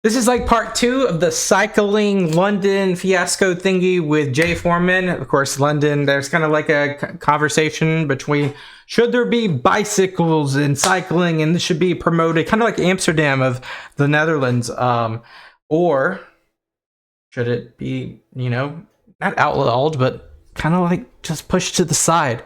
This is like part 2 of the cycling London fiasco thingy with Jay Foreman. Of course, London, there's kind of like a conversation between should there be bicycles and cycling and this should be promoted, kind of like Amsterdam of the Netherlands, or should it be, you know, not outlawed, but kind of like just pushed to the side.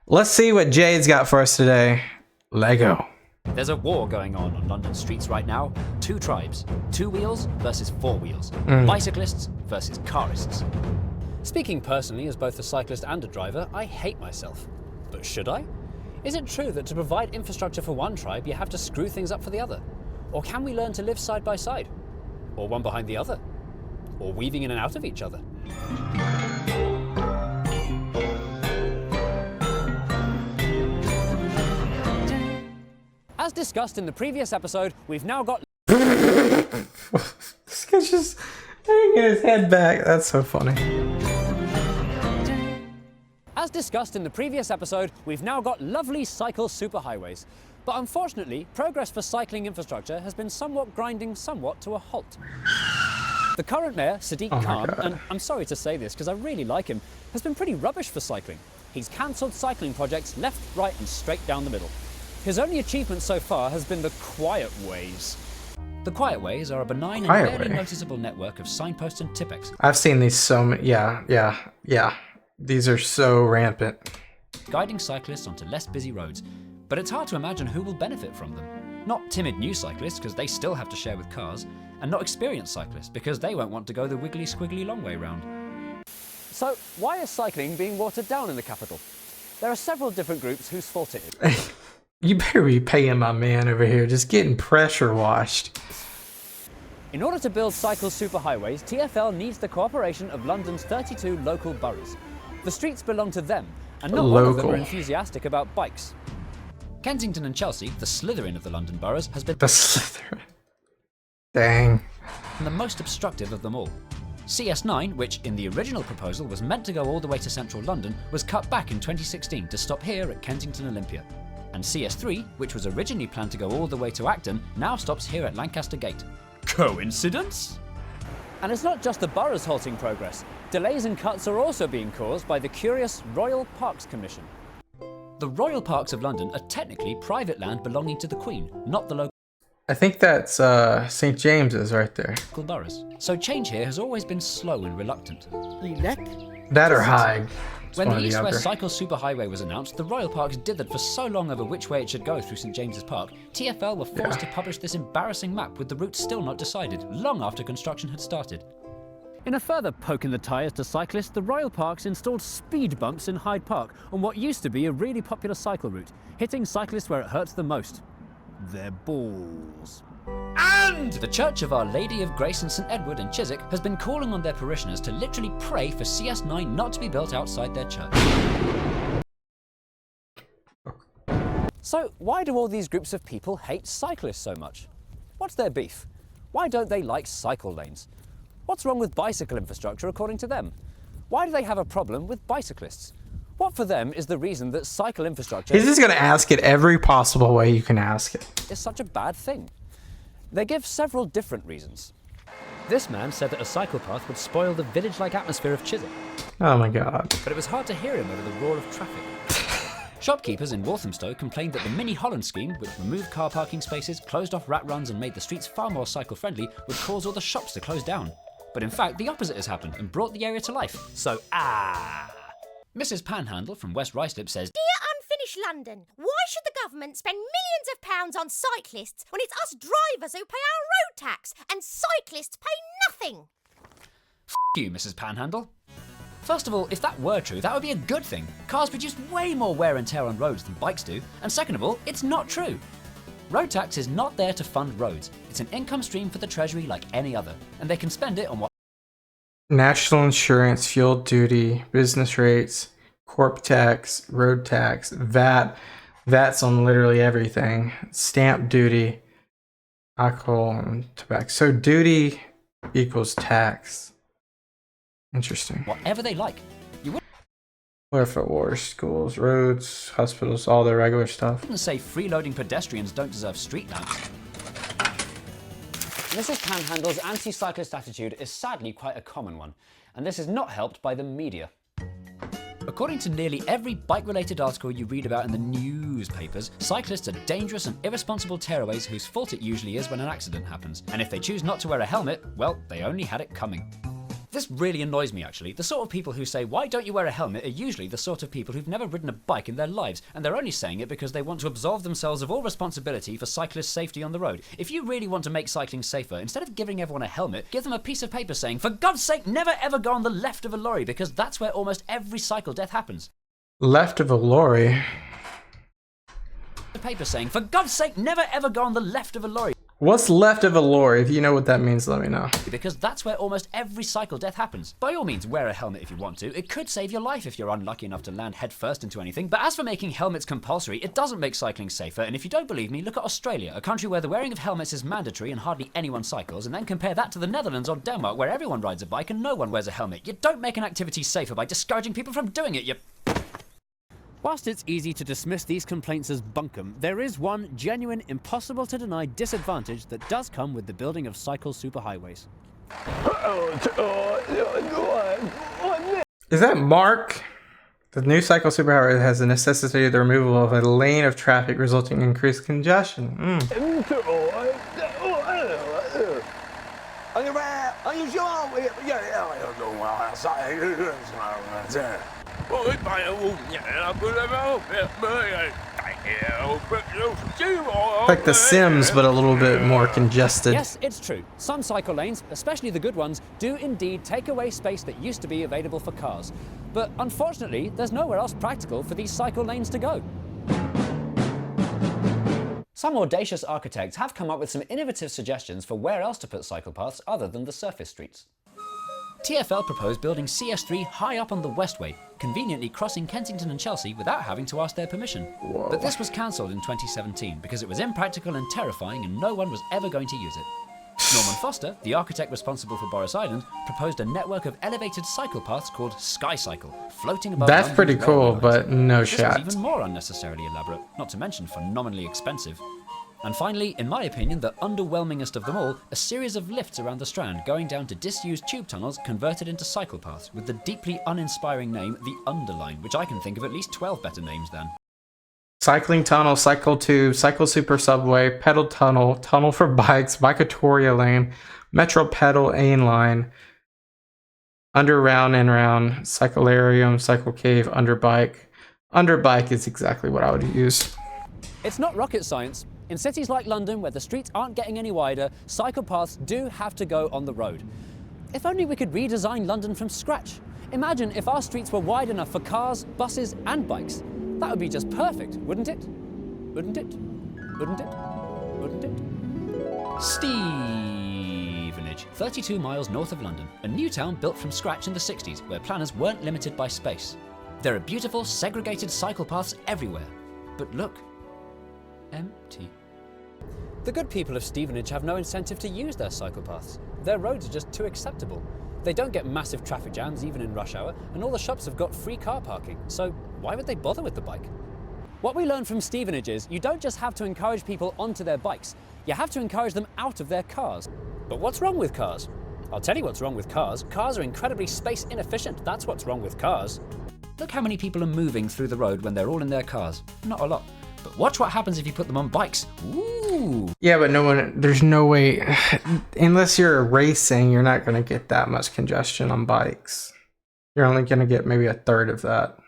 Let's see what Jay's got for us today. Lego. There's a war going on London streets right now. 2 tribes, 2 wheels versus 4 wheels. Bicyclists versus carists. Speaking personally as both a cyclist and a driver, I hate myself. But should I? Is it true that to provide infrastructure for one tribe, you have to screw things up for the other? Or can we learn to live side by side? Or one behind the other? Or weaving in and out of each other? As discussed in the previous episode, we've now got... This guy's just hanging his head back. That's so funny. As discussed in the previous episode, we've now got lovely cycle superhighways. But unfortunately, progress for cycling infrastructure has been grinding somewhat to a halt. The current mayor, Sadiq Khan, and I'm sorry to say this because I really like him, has been pretty rubbish for cycling. He's cancelled cycling projects left, right and straight down the middle. His only achievement so far has been the quiet ways. The quiet ways are a benign and barely noticeable network of signposts and Tipex. I've seen these so many. Yeah. These are so rampant. Guiding cyclists onto less busy roads. But it's hard to imagine who will benefit from them. Not timid new cyclists, because they still have to share with cars, and not experienced cyclists, because they won't want to go the wiggly squiggly long way round. So, why is cycling being watered down in the capital? There are several different groups whose fault it is. You better be paying my man over here, just getting pressure washed. In order to build cycle superhighways, TfL needs the cooperation of London's 32 local boroughs. The streets belong to them, and not all of them are enthusiastic about bikes. Kensington and Chelsea, the Slytherin of the London boroughs, has been the Slytherin. Dang. The most obstructive of them all. CS9, which in the original proposal was meant to go all the way to central London, was cut back in 2016 to stop here at Kensington Olympia. And CS3, which was originally planned to go all the way to Acton, now stops here at Lancaster Gate. Coincidence? And it's not just the boroughs halting progress. Delays and cuts are also being caused by the curious Royal Parks Commission. The Royal Parks of London are technically private land belonging to the Queen, not the local... I think that's St. James's right there. Boroughs. So change here has always been slow and reluctant. That or Hyde. When the East-West Cycle Superhighway was announced, the Royal Parks dithered for so long over which way it should go through St James's Park, TfL were forced to publish this embarrassing map with the route still not decided, long after construction had started. In a further poke in the tyres to cyclists, the Royal Parks installed speed bumps in Hyde Park on what used to be a really popular cycle route, hitting cyclists where it hurts the most. Their balls. And the Church of Our Lady of Grace in St Edward in Chiswick has been calling on their parishioners to literally pray for CS9 not to be built outside their church. So why do all these groups of people hate cyclists so much? What's their beef? Why don't they like cycle lanes? What's wrong with bicycle infrastructure according to them? Why do they have a problem with bicyclists? What for them is the reason that cycle infrastructure... He's just going to ask it every possible way you can ask it. ...is such a bad thing? They give several different reasons. This man said that a cycle path would spoil the village-like atmosphere of Chiswick. Oh my god. But it was hard to hear him over the roar of traffic. Shopkeepers in Walthamstow complained that the Mini Holland scheme, which removed car parking spaces, closed off rat runs and made the streets far more cycle-friendly, would cause all the shops to close down. But in fact, the opposite has happened and brought the area to life. So, Mrs. Panhandle from West Ruislip says, Dear Unfinished London, why should the government spend millions of pounds on cyclists when it's us drivers who pay our road tax and cyclists pay nothing? F you, Mrs. Panhandle. First of all, if that were true, that would be a good thing. Cars produce way more wear and tear on roads than bikes do. And second of all, it's not true. Road tax is not there to fund roads. It's an income stream for the Treasury like any other. And they can spend it on what... National insurance, fuel duty, business rates, corp tax, road tax, VAT. VAT's on literally everything. Stamp duty, alcohol, and tobacco. So duty equals tax. Interesting. Whatever they like. What if it were schools, roads, hospitals, all the regular stuff? I wouldn't say freeloading pedestrians don't deserve street lamps. Mrs. Panhandle's anti-cyclist attitude is sadly quite a common one, and this is not helped by the media. According to nearly every bike-related article you read about in the newspapers, cyclists are dangerous and irresponsible tearaways whose fault it usually is when an accident happens. And if they choose not to wear a helmet, well, they only had it coming. This really annoys me, actually. The sort of people who say, why don't you wear a helmet, are usually the sort of people who've never ridden a bike in their lives, and they're only saying it because they want to absolve themselves of all responsibility for cyclist safety on the road. If you really want to make cycling safer, instead of giving everyone a helmet, give them a piece of paper saying, for God's sake, never ever go on the left of a lorry, because that's where almost every cycle death happens. Left of a lorry? The paper saying, for God's sake, never ever go on the left of a lorry. What's left of a lorry? If you know what that means, let me know. Because that's where almost every cycle death happens. By all means, wear a helmet if you want to. It could save your life if you're unlucky enough to land headfirst into anything. But as for making helmets compulsory, it doesn't make cycling safer. And if you don't believe me, look at Australia, a country where the wearing of helmets is mandatory and hardly anyone cycles. And then compare that to the Netherlands or Denmark, where everyone rides a bike and no one wears a helmet. You don't make an activity safer by discouraging people from doing it, you... Whilst it's easy to dismiss these complaints as bunkum, there is one genuine, impossible-to-deny disadvantage that does come with the building of cycle superhighways. Is that Mark? The new cycle superhighway has necessitated the removal of a lane of traffic, resulting in increased congestion. Like The Sims, but a little bit more congested. Yes, it's true. Some cycle lanes, especially the good ones, do indeed take away space that used to be available for cars. But unfortunately, there's nowhere else practical for these cycle lanes to go. Some audacious architects have come up with some innovative suggestions for where else to put cycle paths other than the surface streets. TfL proposed building CS3 high up on the Westway, conveniently crossing Kensington and Chelsea without having to ask their permission. Whoa. But this was cancelled in 2017 because it was impractical and terrifying and no one was ever going to use it. Norman Foster, the architect responsible for Boris Island, proposed a network of elevated cycle paths called SkyCycle, floating above That's London's pretty cool, railway lines. but no This shot. was even more unnecessarily elaborate, not to mention phenomenally expensive. And finally, in my opinion, the underwhelmingest of them all, a series of lifts around the Strand going down to disused tube tunnels converted into cycle paths with the deeply uninspiring name The Underline, which I can think of at least 12 better names than. Cycling tunnel, cycle tube, cycle super subway, pedal tunnel, tunnel for bikes, biketoria lane, metro pedal ain line, under round and round, cyclarium, cycle cave, underbike. Underbike is exactly what I would use. It's not rocket science. In cities like London, where the streets aren't getting any wider, cycle paths do have to go on the road. If only we could redesign London from scratch. Imagine if our streets were wide enough for cars, buses, and bikes. That would be just perfect, wouldn't it? Wouldn't it? Wouldn't it? Wouldn't it? Stevenage, 32 miles north of London, a new town built from scratch in the 60s, where planners weren't limited by space. There are beautiful, segregated cycle paths everywhere. But look, empty. The good people of Stevenage have no incentive to use their cycle paths. Their roads are just too acceptable. They don't get massive traffic jams even in rush hour, and all the shops have got free car parking, so why would they bother with the bike? What we learned from Stevenage is you don't just have to encourage people onto their bikes, you have to encourage them out of their cars. But what's wrong with cars? I'll tell you what's wrong with cars. Cars are incredibly space inefficient, that's what's wrong with cars. Look how many people are moving through the road when they're all in their cars. Not a lot. But watch what happens if you put them on bikes. Ooh. Yeah, but there's no way, unless you're racing, you're not going to get that much congestion on bikes. You're only going to get maybe a third of that.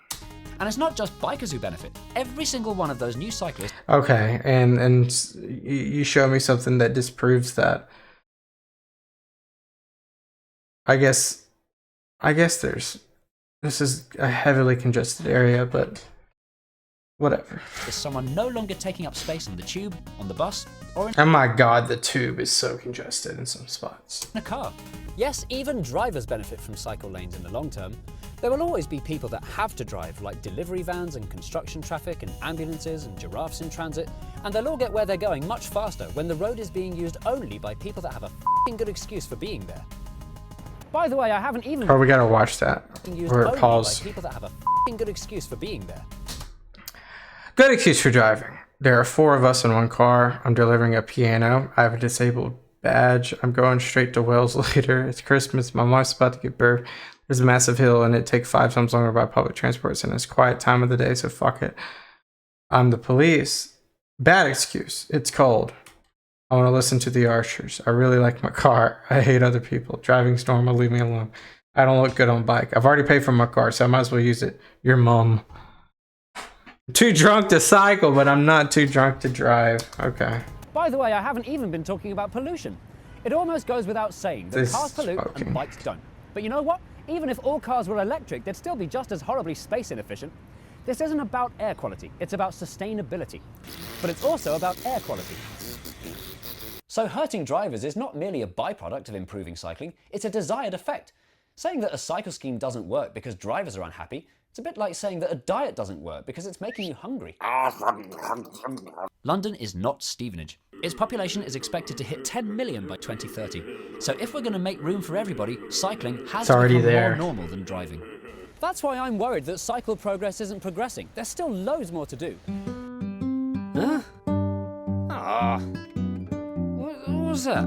And it's not just bikers who benefit. Every single one of those new cyclists. Okay, and you show me something that disproves that. I guess this is a heavily congested area, but whatever. Is someone no longer taking up space on the tube, on the bus, or in Oh my god, the tube is so congested in some spots. a car. Yes, even drivers benefit from cycle lanes in the long term. There will always be people that have to drive, like delivery vans and construction traffic and ambulances and giraffes in transit, and they'll all get where they're going much faster when the road is being used only by people that have a f***ing good excuse for being there. By the way, I haven't even Oh, we gotta watch that. been used Or only pause. by people that have a f***ing good excuse for being there. Good excuse for driving. There are 4 of us in one car. I'm delivering a piano. I have a disabled badge. I'm going straight to Wales later. It's Christmas. My mom's about to give birth. There's a massive hill and it takes 5 times longer by public transport, and it's quiet time of the day, so fuck it. I'm the police. Bad excuse. It's cold. I want to listen to the Archers. I really like my car. I hate other people. Driving's normal. Leave me alone. I don't look good on bike. I've already paid for my car, so I might as well use it. Your mom. Too drunk to cycle, but I'm not too drunk to drive. Okay. By the way, I haven't even been talking about pollution. It almost goes without saying that cars pollute and bikes don't. But you know what? Even if all cars were electric, they'd still be just as horribly space inefficient. This isn't about air quality, it's about sustainability. But it's also about air quality. So hurting drivers is not merely a byproduct of improving cycling, it's a desired effect. Saying that a cycle scheme doesn't work because drivers are unhappy, it's a bit like saying that a diet doesn't work because it's making you hungry. London is not Stevenage. Its population is expected to hit 10 million by 2030. So if we're going to make room for everybody, cycling has to become more normal than driving. That's why I'm worried that cycle progress isn't progressing. There's still loads more to do. Huh? Ah. What was that?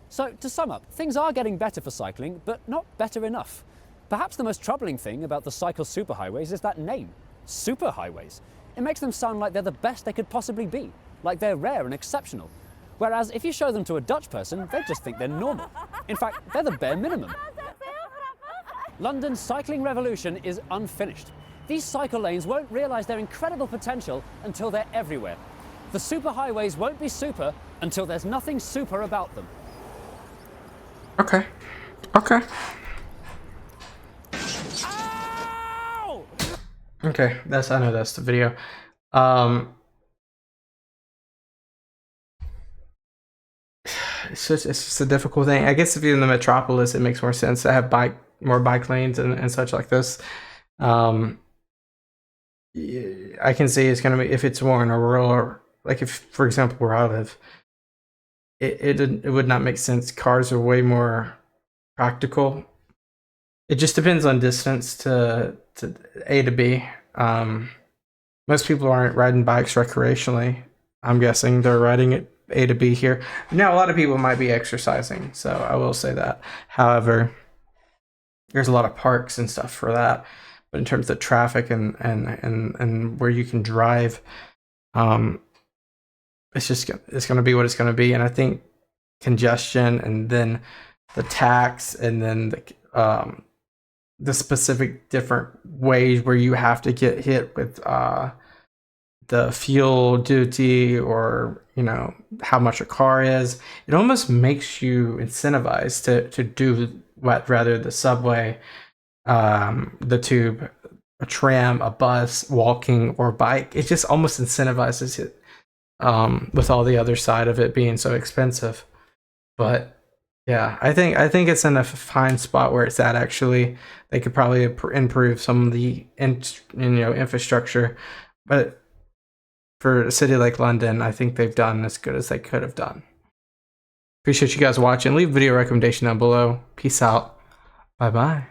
So, to sum up, things are getting better for cycling, but not better enough. Perhaps the most troubling thing about the cycle superhighways is that name, superhighways. It makes them sound like they're the best they could possibly be, like they're rare and exceptional. Whereas if you show them to a Dutch person, they just think they're normal. In fact, they're the bare minimum. London's cycling revolution is unfinished. These cycle lanes won't realise their incredible potential until they're everywhere. The superhighways won't be super until there's nothing super about them. Okay. Okay. Ow! Okay, I know that's the video. It's just a difficult thing. I guess if you're in the metropolis, it makes more sense to have more bike lanes and such like this. I can see it's gonna be, if it's more in a rural, or like if, for example, where I live, it would not make sense. Cars are way more practical. It just depends on distance to A to B. Most people aren't riding bikes recreationally. I'm guessing they're riding it A to B here. Now, a lot of people might be exercising, so I will say that. However, there's a lot of parks and stuff for that. But in terms of traffic and where you can drive, it's going to be what it's going to be. And I think congestion, and then the tax, and then the specific different ways where you have to get hit with the fuel duty, or how much a car is, it almost makes you incentivized to do what, rather the subway, the tube, a tram, a bus, walking, or bike. It just almost incentivizes it, with all the other side of it being so expensive. But yeah, I think it's in a fine spot where it's at. Actually, they could probably improve some of the infrastructure, but for a city like London, I think they've done as good as they could have done. Appreciate you guys watching. Leave a video recommendation down below. Peace out. Bye bye.